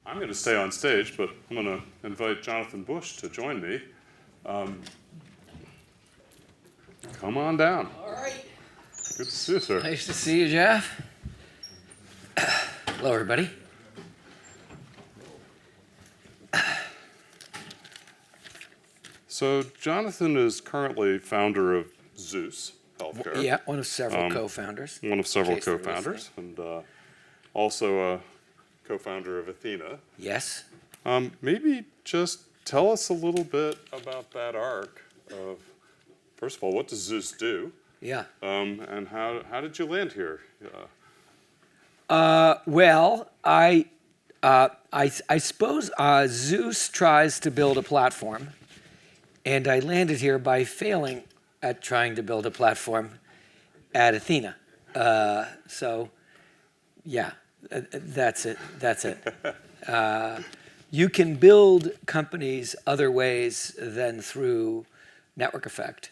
I'm going to stay on stage, but I'm going to invite Jonathan Bush to join me. Come on down. All right. Good to see you, sir. Nice to see you, Jeff. Hello, everybody. So Jonathan is currently founder of Zeus Healthcare. Yeah, one of several co-founders. One of several In case they're co-founders, and also a co-founder of Athena. Yes. Maybe just tell us a little bit about that arc of, first of all, what does Zeus do? Yeah. And how did you land here? Well, I suppose Zeus tries to build a platform, and I landed here by failing at trying to build a platform at Athena. So, yeah, that's it. That's it. You can build companies other ways than through network effect.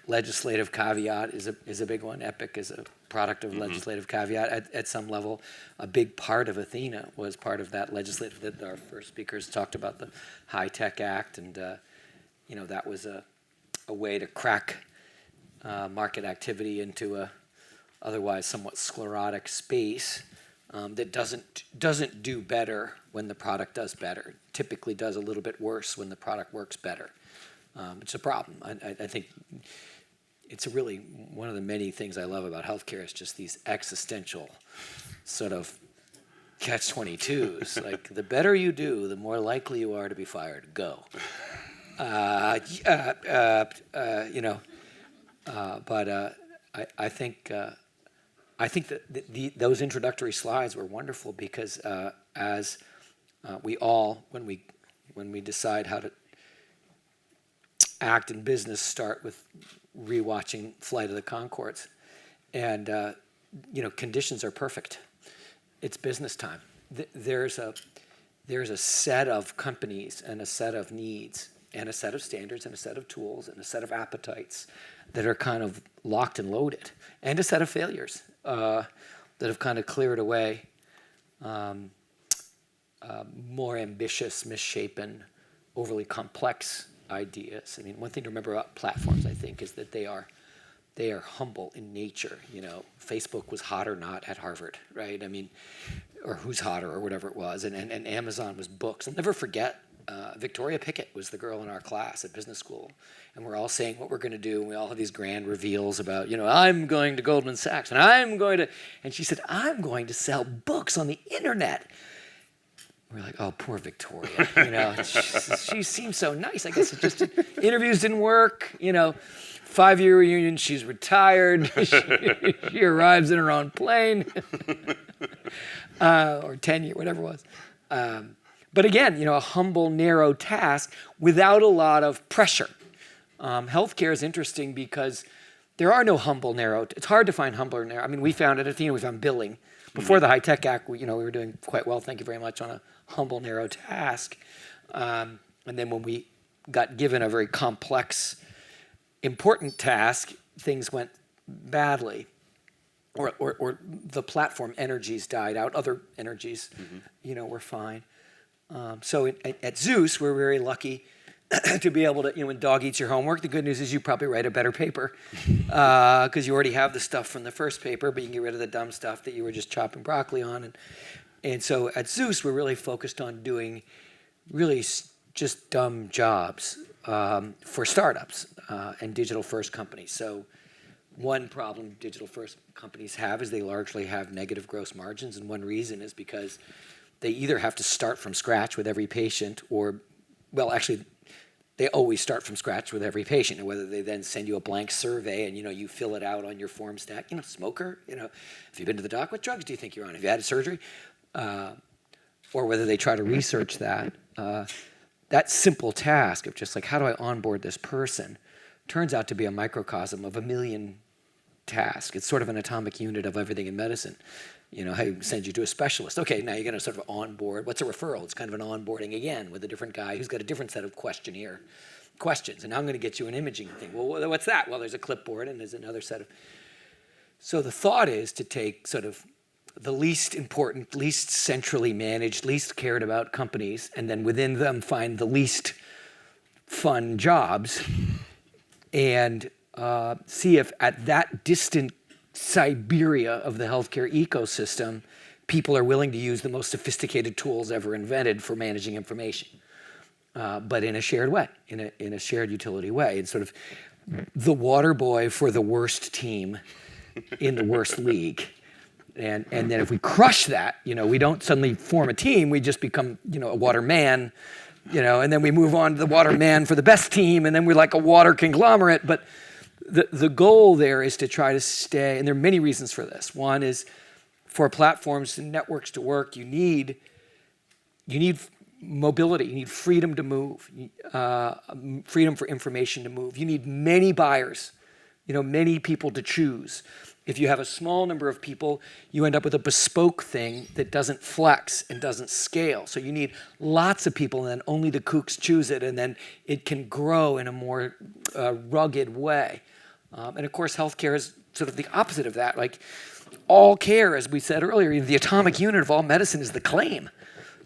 Legislative caveat is a big one. Epic is a product of legislative caveat at some level. A big part of Athena was part of that legislative. That our first speakers talked about the High-Tech Act, and that was a way to crack market activity into a otherwise somewhat sclerotic space that doesn't do better when the product does better. Typically does a little bit worse when the product works better. It's a problem. I think it's really one of the many things I love about healthcare is just these existential sort of catch-22s. Like, the better you do, the more likely you are to be fired. Go. But I think that those introductory slides were wonderful because as we all, when we decide how to act in business, start with rewatching Flight of the Conchords, and conditions are perfect. It's business time. There's a set of companies and a set of needs and a set of standards and a set of tools and a set of appetites that are kind of locked and loaded, and a set of failures that have kind of cleared away more ambitious, misshapen, overly complex ideas. I mean, one thing to remember about platforms, I think, is that they are humble in nature. Facebook was hot or not at Harvard, right? I mean, or who's hotter or whatever it was, and Amazon was books. I'll never forget, Victoria Pickett was the girl in our class at business school, and we're all saying what we're going to do, and we all have these grand reveals about, I'm going to Goldman Sachs, and she said, I'm going to sell books on the internet. We're like, oh, poor Victoria. She seems so nice. I guess it just interviews didn't work. 5-year reunion. She's retired. She arrives in her own plane, or 10-year, whatever it was. But again, a humble, narrow task without a lot of pressure. Healthcare is interesting because there are no humble, narrow. It's hard to find humble or narrow. I mean, we found at Athena, we found billing. Before the High-Tech Act, we were doing quite well, thank you very much, on a humble, narrow task. And then when we got given a very complex, important task, things went badly. Or the platform energies died out. Other energies, were fine. So at Zeus, we're very lucky to be able to, when dog eats your homework, the good news is you probably write a better paper because you already have the stuff from the first paper, but you can get rid of the dumb stuff that you were just chopping broccoli on. And so at Zeus, we're really focused on doing really just dumb jobs for startups and digital-first companies. So one problem digital-first companies have is they largely have negative gross margins, and one reason is because they either have to start from scratch with every patient actually, they always start from scratch with every patient, and whether they then send you a blank survey and you fill it out on your form stack, smoker, have you been to the doc? What drugs do you think you're on? Have you had surgery? Or whether they try to research that. That simple task of just like, how do I onboard this person, turns out to be a microcosm of a million tasks. It's sort of an atomic unit of everything in medicine. Hey, send you to a specialist. Okay, now you're going to sort of onboard. What's a referral? It's kind of an onboarding again with a different guy who's got a different set of questions. And now I'm going to get you an imaging thing. Well, what's that? Well, there's a clipboard and there's another set of. So the thought is to take sort of the least important, least centrally managed, least cared about companies, and then within them find the least fun jobs, and see if at that distant Siberia of the healthcare ecosystem, people are willing to use the most sophisticated tools ever invented for managing information, but in a shared way, in a shared utility way, and sort of the water boy for the worst team in the worst league. And then if we crush that, we don't suddenly form a team, we just become, a water man, and then we move on to the water man for the best team, and then we're like a water conglomerate. But the goal there is to try to stay, and there are many reasons for this. One is for platforms and networks to work, you need mobility, you need freedom to move, freedom for information to move. You need many buyers, many people to choose. If you have a small number of people, you end up with a bespoke thing that doesn't flex and doesn't scale. So you need lots of people, and then only the kooks choose it, and then it can grow in a more rugged way. And of course, healthcare is sort of the opposite of that. Like all care, as we said earlier, the atomic unit of all medicine is the claim,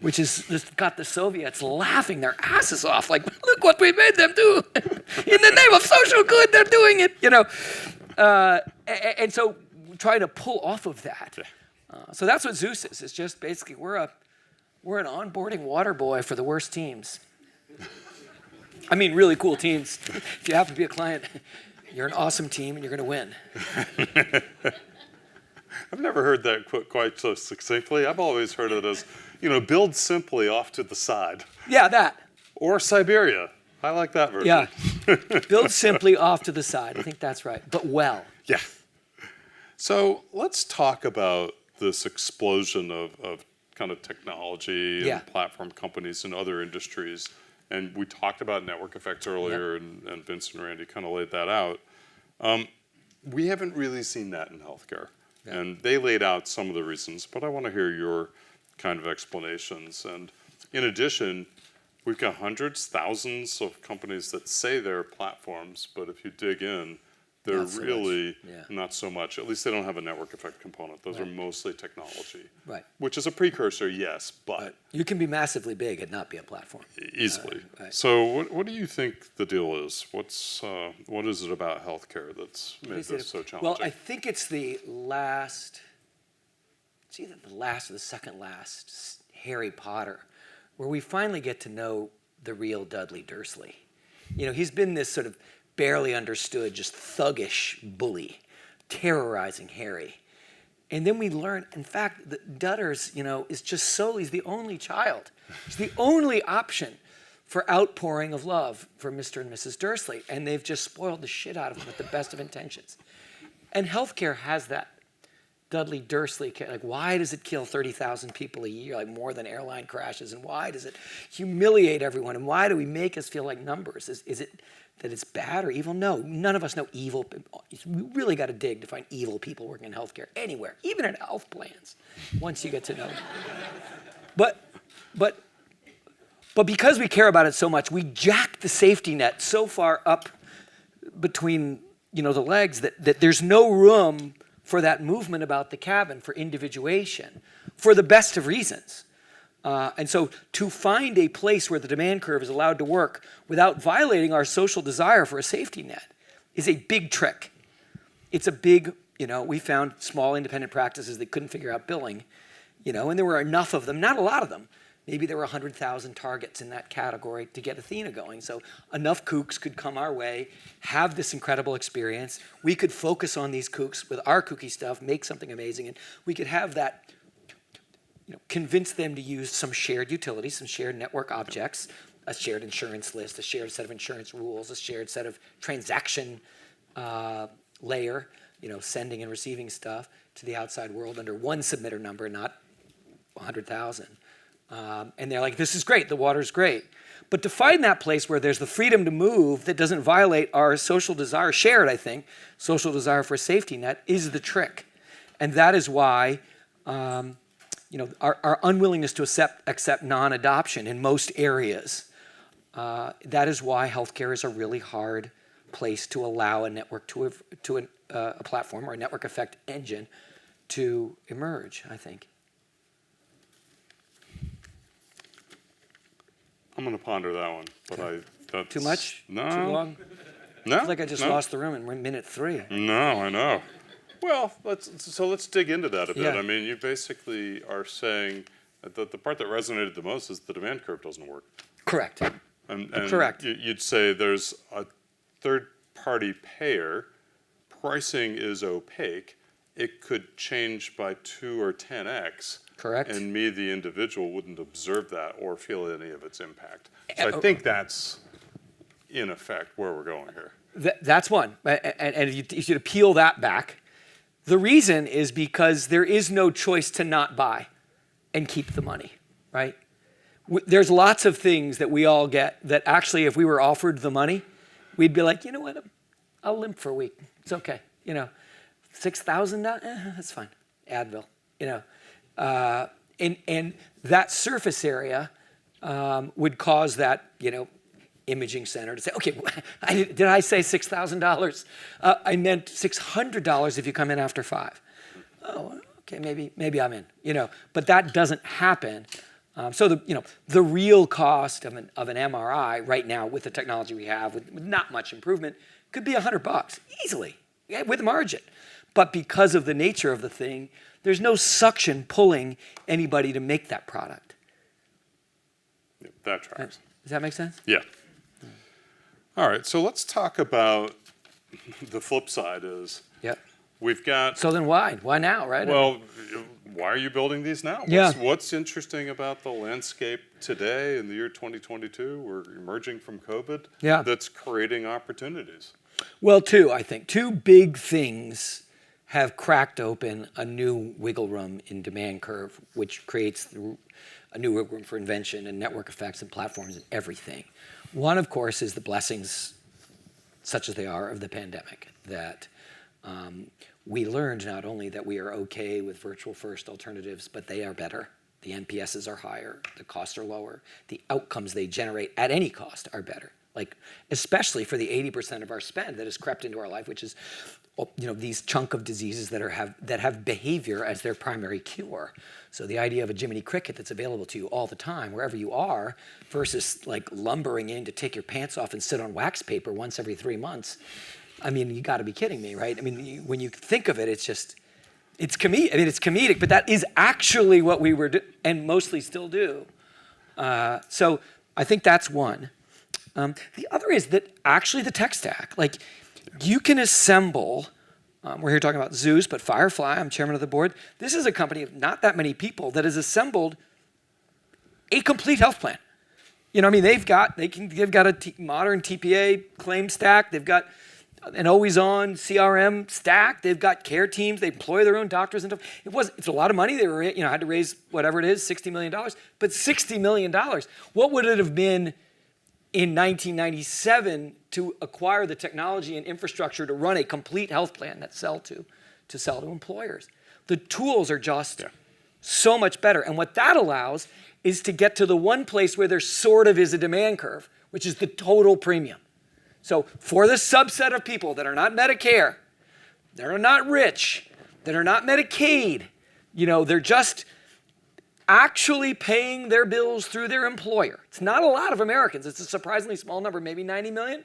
which has just got the Soviets laughing their asses off. Like, look what we made them do. In the name of social good, they're doing it, And so we try to pull off of that. So that's what Zeus is. It's just basically we're an onboarding water boy for the worst teams. I mean, really cool teams. If you happen to be a client, you're an awesome team and you're going to win. I've never heard that put quite so succinctly. I've always heard it as, build simply off to the side. Yeah, that. Or Siberia. I like that version. Yeah. Build simply off to the side. I think that's right. But well. Yeah. So let's talk about this explosion of kind of technology and platform companies and other industries. And we talked about network effects earlier, and Vincent and Randy kind of laid that out. We haven't really seen that in healthcare. Yeah. And they laid out some of the reasons, but I want to hear your kind of explanations. And in addition, we've got hundreds, thousands of companies that say they're platforms, but if you dig in, they're really not so much. At least they don't have a network effect component. Those are mostly technology. Right. Which is a precursor, yes, but... You can be massively big and not be a platform. Easily. So what do you think the deal is? What is it about healthcare that's made this so challenging? Well, I think it's it's either the last or the second last Harry Potter, where we finally get to know the real Dudley Dursley. He's been this sort of barely understood, just thuggish bully, terrorizing Harry. And then we learn, in fact, that Dudders, is just he's the only child. He's the only option for outpouring of love for Mr. and Mrs. Dursley. And they've just spoiled the shit out of him with the best of intentions. And healthcare has that Dudley Dursley, like, why does it kill 30,000 people a year, like more than airline crashes? And why does it humiliate everyone? And why do we make us feel like numbers? Is it that it's bad or evil? No, none of us know evil. We really got to dig to find evil people working in healthcare anywhere, even in health plans, once you get to know them. But because we care about it so much, we jack the safety net so far up between the legs that there's no room for that movement about the cabin, for individuation, for the best of reasons. And so to find a place where the demand curve is allowed to work without violating our social desire for a safety net is a big trick. It's a big, we found small independent practices that couldn't figure out billing, and there were enough of them, not a lot of them. Maybe there were 100,000 targets in that category to get Athena going. So enough kooks could come our way, have this incredible experience. We could focus on these kooks with our kooky stuff, make something amazing, and we could have that, convince them to use some shared utilities, some shared network objects, a shared insurance list, a shared set of insurance rules, a shared set of transaction layer, sending and receiving stuff to the outside world under one submitter number, not 100,000. And they're like, this is great, the water's great. But to find that place where there's the freedom to move that doesn't violate our social desire, shared, I think, social desire for a safety net is the trick. And that is why our unwillingness to accept non-adoption in most areas, that is why healthcare is a really hard place to allow a network to a platform or a network effect engine to emerge, I think. I'm going to ponder that one, but that's Too much? No. Too long? No. I feel like I just no. lost the room in minute 3. No, I know. Well, let's dig into that a bit. Yeah. I mean, you basically are saying that the part that resonated the most is the demand curve doesn't work. Correct. And Correct. You'd say there's a third-party payer, pricing is opaque, it could change by 2 or 10x. Correct. And me, the individual, wouldn't observe that or feel any of its impact. So I think that's, in effect, where we're going here. That's one. And you should peel that back. The reason is because there is no choice to not buy and keep the money, right? There's lots of things that we all get that actually, if we were offered the money, we'd be like, you know what, I'll limp for a week. It's okay. You know, $6,000, that's fine. Advil, you know. And that surface area would cause that, you know, imaging center to say, okay, did I say $6,000? I meant $600 if you come in after 5. Oh, okay, maybe I'm in, you know. But that doesn't happen. So the real cost of an MRI right now with the technology we have, with not much improvement, could be $100 easily, yeah, with margin. But because of the nature of the thing, there's no suction pulling anybody to make that product. Yeah, that tracks. Does that make sense? Yeah. All right, so let's talk about the flip side is Yep. we've got... So then why? Why now, right? Well, why are you building these now? Yeah. What's interesting about the landscape today in the year 2022? We're emerging from COVID. Yeah. That's creating opportunities. Well, I think. 2 big things have cracked open a new wiggle room in demand curve, which creates a new wiggle room for invention and network effects and platforms and everything. One, of course, is the blessings, such as they are, of the pandemic, that we learned not only that we are okay with virtual first alternatives, but they are better. The NPSs are higher, the costs are lower, the outcomes they generate at any cost are better. Like, especially for the 80% of our spend that has crept into our life, which is, you know, these chunk of diseases that have behavior as their primary cure. So the idea of a Jiminy Cricket that's available to you all the time, wherever you are, versus like lumbering in to take your pants off and sit on wax paper once every 3 months. I mean, you got to be kidding me, right? I mean, when you think of it, it's comedic. I mean, it's comedic, but that is actually what we were and mostly still do. So I think that's one. The other is that actually the tech stack, like you can assemble, we're here talking about Zeus, but Firefly, I'm chairman of the board. This is a company of not that many people that has assembled a complete health plan. You know, I mean, they've got a modern TPA claim stack. They've got an always-on CRM stack. They've got care teams. They employ their own doctors and stuff. It's a lot of money. They were, had to raise whatever it is, $60 million. But $60 million, what would it have been in 1997 to acquire the technology and infrastructure to run a complete health plan that sell to employers? The tools are just so much better. And what that allows is to get to the one place where there sort of is a demand curve, which is the total premium. So for the subset of people that are not Medicare, that are not rich, that are not Medicaid, they're just actually paying their bills through their employer. It's not a lot of Americans. It's a surprisingly small number, maybe 90 million.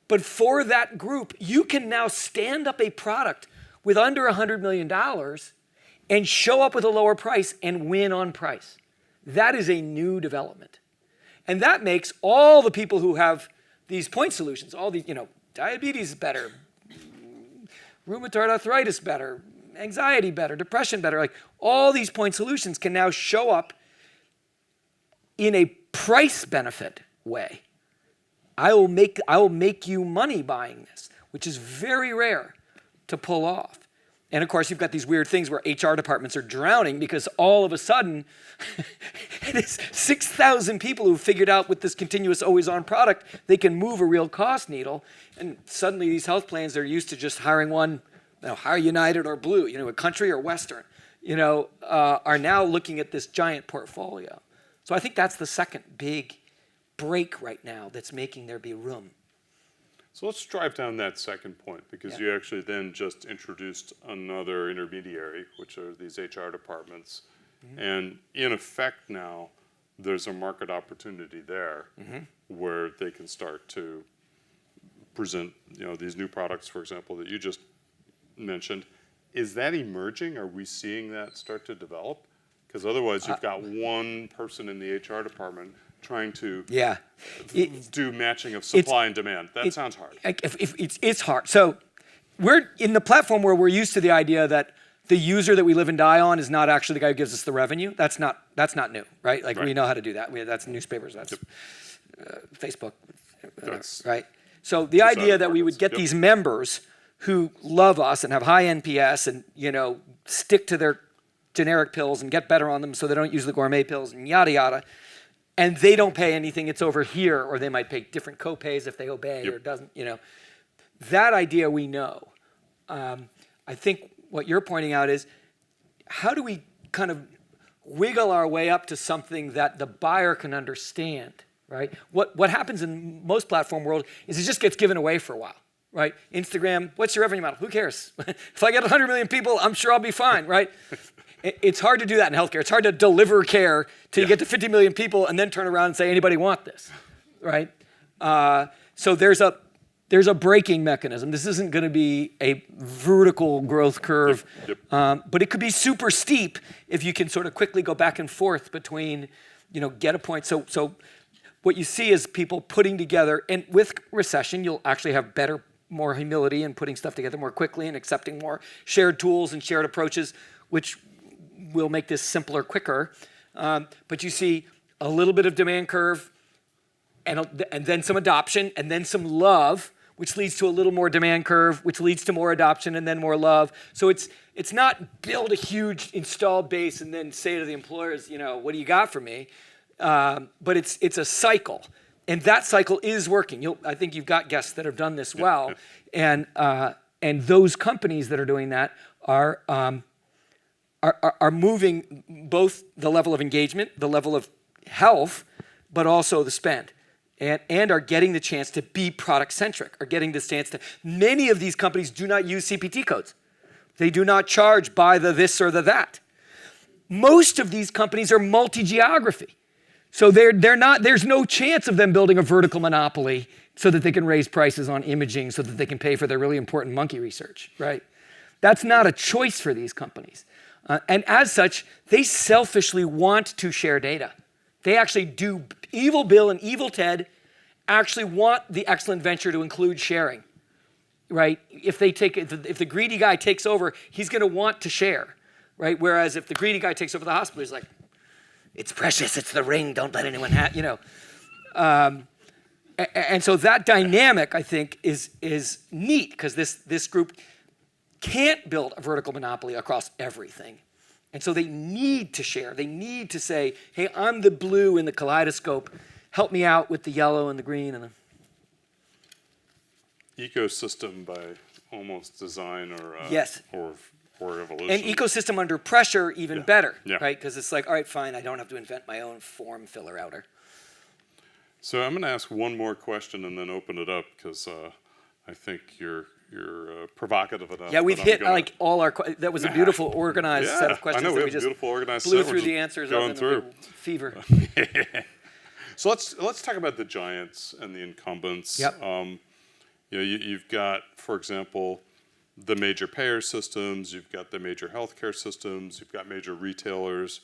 But for that group, you can now stand up a product with under $100 million and show up with a lower price and win on price. That is a new development. And that makes all the people who have these point solutions, all the, diabetes is better, rheumatoid arthritis better, anxiety better, depression better, like all these point solutions can now show up in a price benefit way. I will make you money buying this, which is very rare to pull off. And of course, you've got these weird things where HR departments are drowning because all of a sudden, it's 6,000 people who figured out with this continuous always-on product, they can move a real cost needle. And suddenly these health plans, they're used to just hiring one, hire United or Blue, a country or Western, are now looking at this giant portfolio. So I think that's the second big break right now that's making there be room. So let's drive down that second point, because you actually then just introduced another intermediary, which are these HR departments. And in effect now, there's a market opportunity there where they can start to present, these new products, for example, that you just mentioned. Is that emerging? Are we seeing that start to develop? Because otherwise you've got one person in the HR department trying to do matching of supply and demand. That sounds hard. It's hard. So we're in the platform where we're used to the idea that the user that we live and die on is not actually the guy who gives us the revenue. That's not new, right? Like we know how to do that. That's newspapers, that's Facebook, right? So the idea that we would get these members who love us and have high NPS and stick to their generic pills and get better on them so they don't use the gourmet pills and yada yada, and they don't pay anything, it's over here, or they might pay different co-pays if they obey or doesn't, That idea we know. I think what you're pointing out is, how do we kind of wiggle our way up to something that the buyer can understand, right? What happens in most platform world is it just gets given away for a while, right? Instagram, what's your revenue model? Who cares? If I get 100 million people, I'm sure I'll be fine, right? It's hard to do that in healthcare. It's hard to deliver care till you get to 50 million people and then turn around and say, anybody want this, right? So there's a braking mechanism. This isn't going to be a vertical growth curve, but it could be super steep if you can sort of quickly go back and forth between, get a point. So what you see is people putting together, and with recession, you'll actually have more humility in putting stuff together more quickly and accepting more shared tools and shared approaches, which will make this simpler quicker. But you see a little bit of demand curve and then some adoption and then some love, which leads to a little more demand curve, which leads to more adoption and then more love. So it's not build a huge installed base and then say to the employers, what do you got for me? But it's a cycle. And that cycle is working. I think you've got guests that have done this well. And those companies that are doing that are moving both the level of engagement, the level of health, but also the spend. And are getting the chance to be product-centric, are getting the chance to... Many of these companies do not use CPT codes. They do not charge by the this or the that. Most of these companies are multi-geography. So there's no chance of them building a vertical monopoly so that they can raise prices on imaging so that they can pay for their really important monkey research, right? That's not a choice for these companies. And as such, they selfishly want to share data. They actually do. Evil Bill and Evil Ted actually want the excellent venture to include sharing, right? If the greedy guy takes over, he's going to want to share, right? Whereas if the greedy guy takes over the hospital, he's like, it's precious, it's the ring, don't let anyone have, And so that dynamic, I think, is neat, because this group can't build a vertical monopoly across everything. And so they need to share. They need to say, hey, I'm the blue in the kaleidoscope. Help me out with the yellow and the green. And the ecosystem by almost design or evolution. And ecosystem under pressure, even better, right? Because it's like, all right, fine, I don't have to invent my own form filler outer. So I'm going to ask one more question and then open it up, because I think you're provocative enough. Yeah, we've hit like all our. That was a beautiful, organized set of questions. I know, that we have a beautiful, organized blew set. through the answers going through. Fever. So let's talk about the giants and the incumbents. Yep. You've got, for example, the major payer systems. You've got the major healthcare systems. You've got major retailers.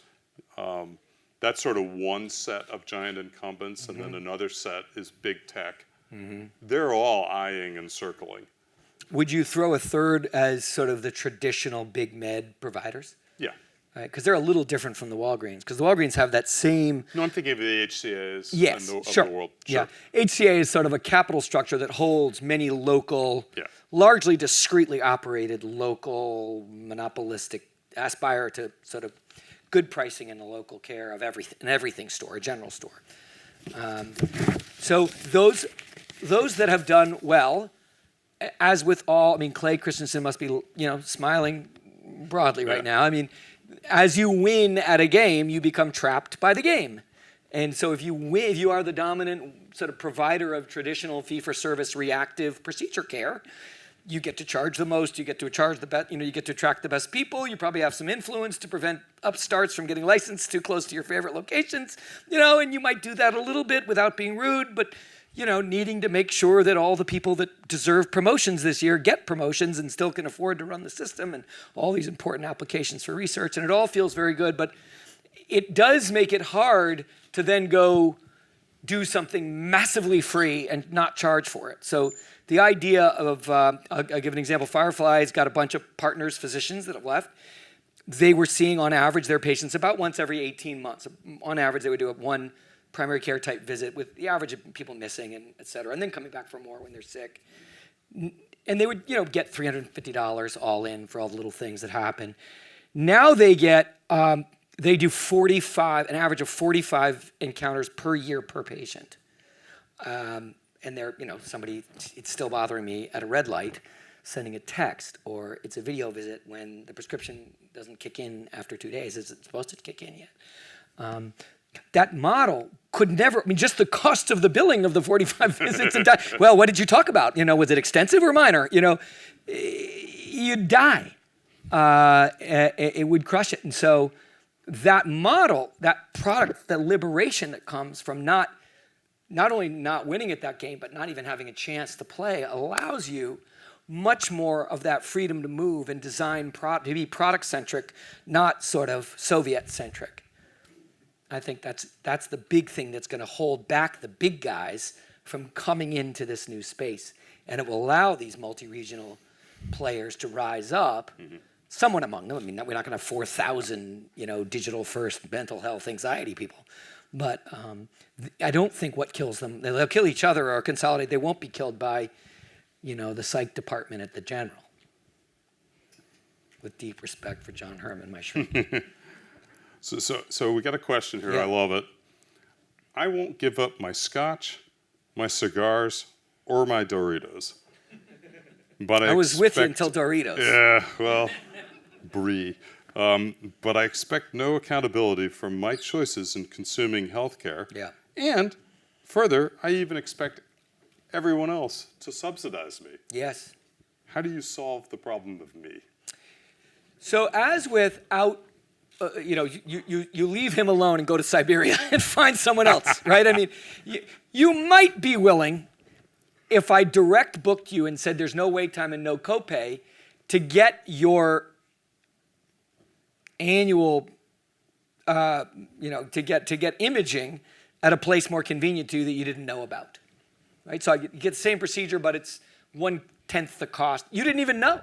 That's sort of one set of giant incumbents, and then another set is big tech. They're all eyeing and circling. Would you throw a third as sort of the traditional big med providers? Yeah. Right, because they're a little different from the Walgreens. Because the Walgreens have that same... No, I'm thinking of the HCAs of the world. Sure. Yeah. HCA is sort of a capital structure that holds many local, largely discreetly operated local, monopolistic, aspire to sort of good pricing in the local care of everything store, a general store. So those that have done well, as with all, Clay Christensen must be, smiling broadly right now. As you win at a game, you become trapped by the game. And so if you are the dominant sort of provider of traditional fee-for-service reactive procedure care, you get to charge the most, you get to charge the best, you get to attract the best people, you probably have some influence to prevent upstarts from getting licensed too close to your favorite locations, and you might do that a little bit without being rude, but needing to make sure that all the people that deserve promotions this year get promotions and still can afford to run the system and all these important applications for research. And it all feels very good, but it does make it hard to then go do something massively free and not charge for it. So the idea of, I'll give an example, Firefly's got a bunch of partners, physicians that have left. They were seeing on average their patients about once every 18 months. On average, they would do one primary care type visit with the average of people missing and et cetera, and then coming back for more when they're sick. And they would, get $350 all in for all the little things that happen. Now they get, they do an average of 45 encounters per year per patient. And they're, somebody, it's still bothering me at a red light, sending a text, or it's a video visit when the prescription doesn't kick in after 2 days. Is it supposed to kick in yet? That model could never, just the cost of the billing of the 45 visits and well, what did you talk about? Was it extensive or minor? You'd die. It would crush it. And so that model, that product, the liberation that comes from not only not winning at that game, but not even having a chance to play, allows you much more of that freedom to move and design to be product-centric, not sort of Soviet-centric. I think that's the big thing that's going to hold back the big guys from coming into this new space. And it will allow these multi-regional players to rise up, someone among them. We're not going to have 4,000, digital-first mental health anxiety people. But I don't think what kills them, they'll kill each other or consolidate. They won't be killed by, the psych department at the General. With deep respect for John Herman, my shrink. So we got a question here. Yeah. I love it. I won't give up my scotch, my cigars, or my Doritos. But I was with you until Doritos. Yeah, well, brie. But I expect no accountability from my choices in consuming healthcare. Yeah. And further, I even expect everyone else to subsidize me. Yes. How do you solve the problem of me? So as without, you leave him alone and go to Siberia and find someone else, right? You might be willing, if I direct booked you and said there's no wait time and no copay, to get your annual, to get imaging at a place more convenient to you that you didn't know about, right? So you get the same procedure, but it's 1/10 the cost. You didn't even know,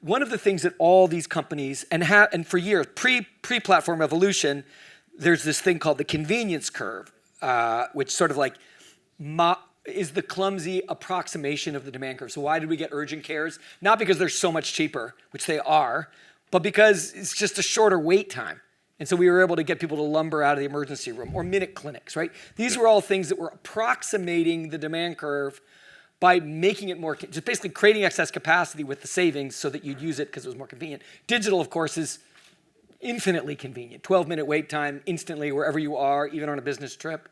One of the things that all these companies, and for years, pre-platform evolution, there's this thing called the convenience curve, which sort of like is the clumsy approximation of the demand curve. So why did we get urgent cares? Not because they're so much cheaper, which they are, but because it's just a shorter wait time. And so we were able to get people to lumber out of the emergency room, or minute clinics, right? These were all things that were approximating the demand curve by making it more, just basically creating excess capacity with the savings so that you'd use it because it was more convenient. Digital, of course, is infinitely convenient. 12-minute wait time instantly wherever you are, even on a business trip.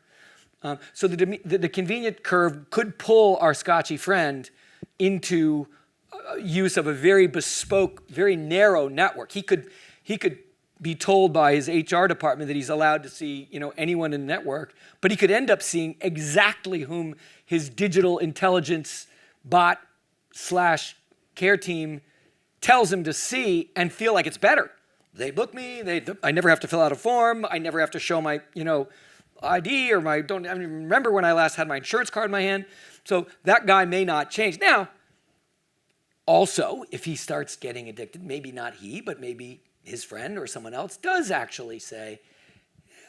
So the convenient curve could pull our Scotchy friend into use of a very bespoke, very narrow network. He could be told by his HR department that he's allowed to see, anyone in the network, but he could end up seeing exactly whom his digital intelligence bot / care team tells him to see and feel like it's better. They book me. I never have to fill out a form. I never have to show my, ID or I don't even remember when I last had my insurance card in my hand. So that guy may not change. Now, also, if he starts getting addicted, maybe not he, but maybe his friend or someone else does actually say,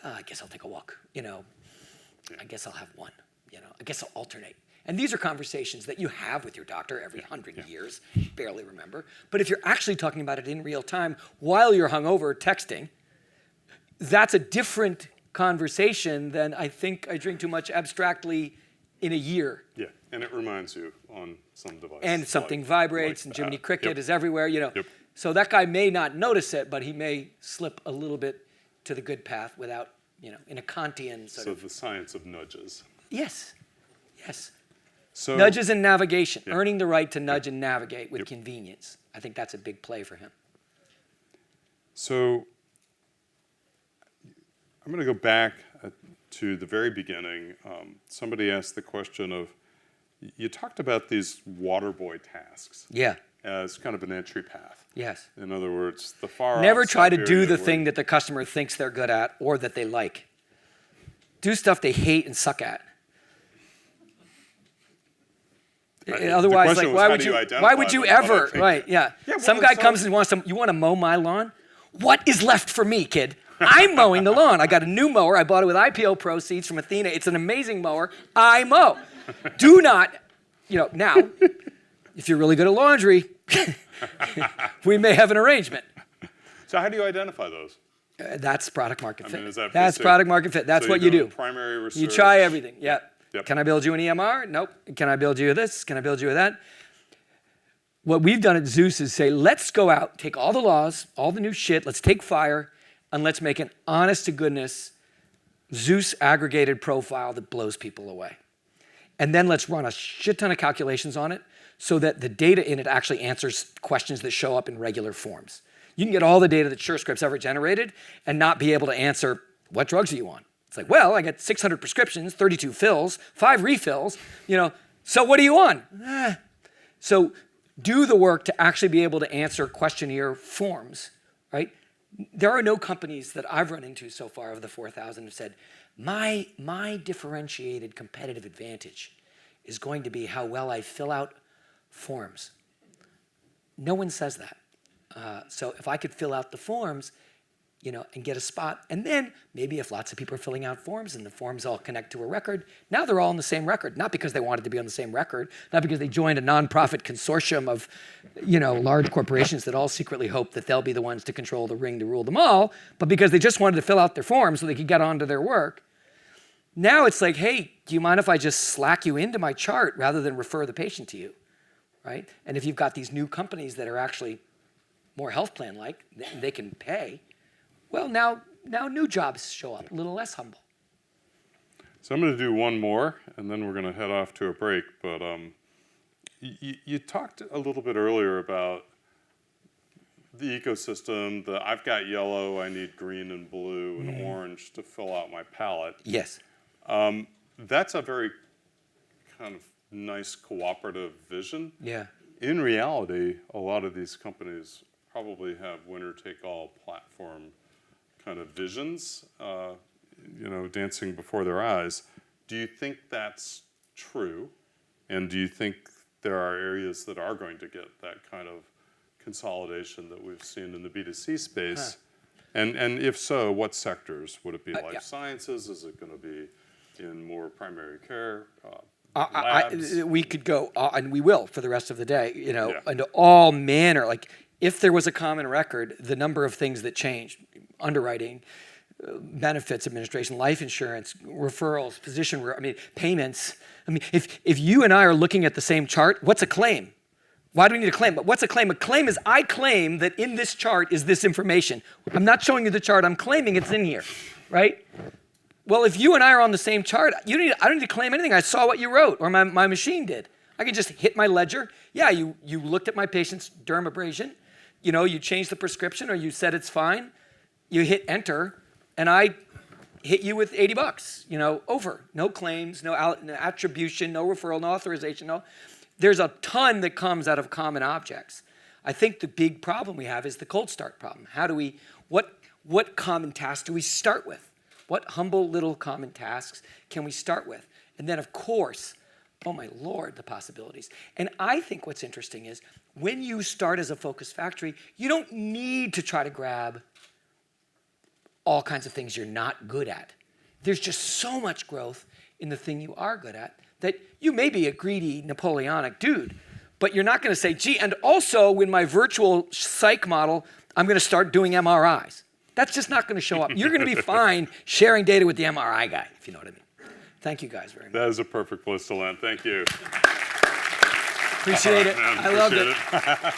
I guess I'll take a walk, I guess I'll have one, I guess I'll alternate. And these are conversations that you have with your doctor every 100 years, barely remember. But if you're actually talking about it in real time while you're hungover texting, that's a different conversation than I think I drink too much abstractly in a year. Yeah, and it reminds you on some device. And something vibrates, and Jiminy Cricket is everywhere, Yep. So that guy may not notice it, but he may slip a little bit to the good path without in a Kantian sort So of. the science of nudges. Yes, yes. So Nudges and navigation, Yeah. earning the right to nudge and navigate with convenience. I think that's a big play for him. So I'm going to go back to the very beginning. Somebody asked the question of, you talked about these water boy tasks Yeah, as kind of an entry path. yes. In other words, the far Never off try to do Siberia the where- thing that the customer thinks they're good at or that they like. Do stuff they hate and suck at. The Otherwise, question like, was, why how would do you you identify them? But I ever, think- right, yeah. Yeah, Some well, guy so- comes and wants to, you want to mow my lawn? What is left for me, kid? I'm mowing the lawn. I got a new mower. I bought it with IPO proceeds from Athena. It's an amazing mower. I mow. Do not, now, if you're really good at laundry, we may have an arrangement. So how do you identify those? That's product market fit. mean, is that That's basic? product market fit. That's So what you're you doing do. primary research. You try everything. Yeah. Yep. Can I build you an EMR? Nope. Can I build you this? Can I build you that? What we've done at Zeus is say, let's go out, take all the laws, all the new shit, let's take fire, and let's make an honest to goodness Zeus aggregated profile that blows people away. And then let's run a shit ton of calculations on it so that the data in it actually answers questions that show up in regular forms. You can get all the data that SureScript's ever generated and not be able to answer, what drugs are you on? It's like, well, I got 600 prescriptions, 32 fills, 5 refills, so what are you on? So do the work to actually be able to answer questionnaire forms, right? There are no companies that I've run into so far of the 4,000 have said, my differentiated competitive advantage is going to be how well I fill out forms. No one says that. So if I could fill out the forms, and get a spot, and then maybe if lots of people are filling out forms and the forms all connect to a record, now they're all on the same record, not because they wanted to be on the same record, not because they joined a nonprofit consortium of, large corporations that all secretly hope that they'll be the ones to control the ring to rule them all, but because they just wanted to fill out their forms so they could get on to their work. Now it's like, hey, do you mind if I just slack you into my chart rather than refer the patient to you, right? And if you've got these new companies that are actually more health plan-like, they can pay. Well, now new jobs show up, a little less humble. So I'm going to do one more, and then we're going to head off to a break. But you talked a little bit earlier about the ecosystem, I've got yellow, I need green and blue and orange to fill out my palette. Yes. That's a very kind of nice cooperative vision. Yeah. In reality, a lot of these companies probably have winner-take-all platform kind of visions, dancing before their eyes. Do you think that's true? And do you think there are areas that are going to get that kind of consolidation that we've seen in the B2C space? And if so, what sectors? Would it be life sciences? Is it going to be in more primary care? Labs? We could go, and we will for the rest of the day, into all manner. Like, if there was a common record, the number of things that changed, underwriting, benefits administration, life insurance, referrals, payments. If you and I are looking at the same chart, what's a claim? Why do we need a claim? But what's a claim? A claim is I claim that in this chart is this information. I'm not showing you the chart, I'm claiming it's in here, right? Well, if you and I are on the same chart, I don't need to claim anything. I saw what you wrote, or my machine did. I can just hit my ledger. Yeah, you looked at my patient's dermabrasion. You changed the prescription, or you said it's fine. You hit enter, and I hit you with $80, over. No claims, no attribution, no referral, no authorization, no. There's a ton that comes out of common objects. I think the big problem we have is the cold start problem. What common tasks do we start with? What humble little common tasks can we start with? And then, of course, oh my Lord, the possibilities. And I think what's interesting is when you start as a focused factory, you don't need to try to grab all kinds of things you're not good at. There's just so much growth in the thing you are good at that you may be a greedy Napoleonic dude, but you're not going to say, gee, and also in my virtual psych model, I'm going to start doing MRIs. That's just not going to show up. You're going to be fine sharing data with the MRI guy, if you know what I mean. Thank you guys very much. That is a perfect place to land. Thank you. Appreciate it. Man, I loved appreciate it.